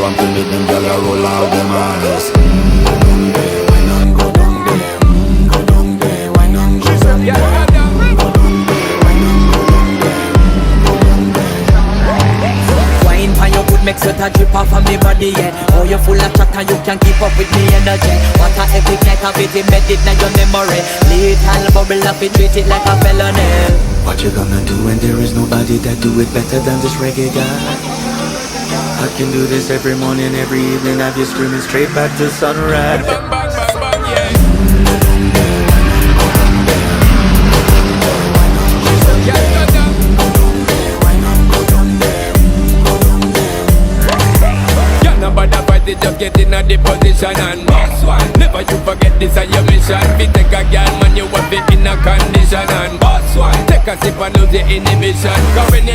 run to me, them gyal a roll out them eyes. Go down there, why not go down there? Go down there, why not go down there? Go down there, why not go down there? Go down there. Wine pan your good make sweat a drip off of me body, yeah. Oh, you full of chat and you can keep up with me energy. What a epic night of it, embedded in your memory. Little bubble up, it treat it like a felony. What you gonna do when there is nobody that do it better than this reggae guy? I can do this every morning, every evening, have you screaming straight back to sunrise. Just get in a the position and boss one. Never you forget this is your mission. Be take a girl man, you want be in a condition and boss one. Take a sip and lose the inhibition. Cause when you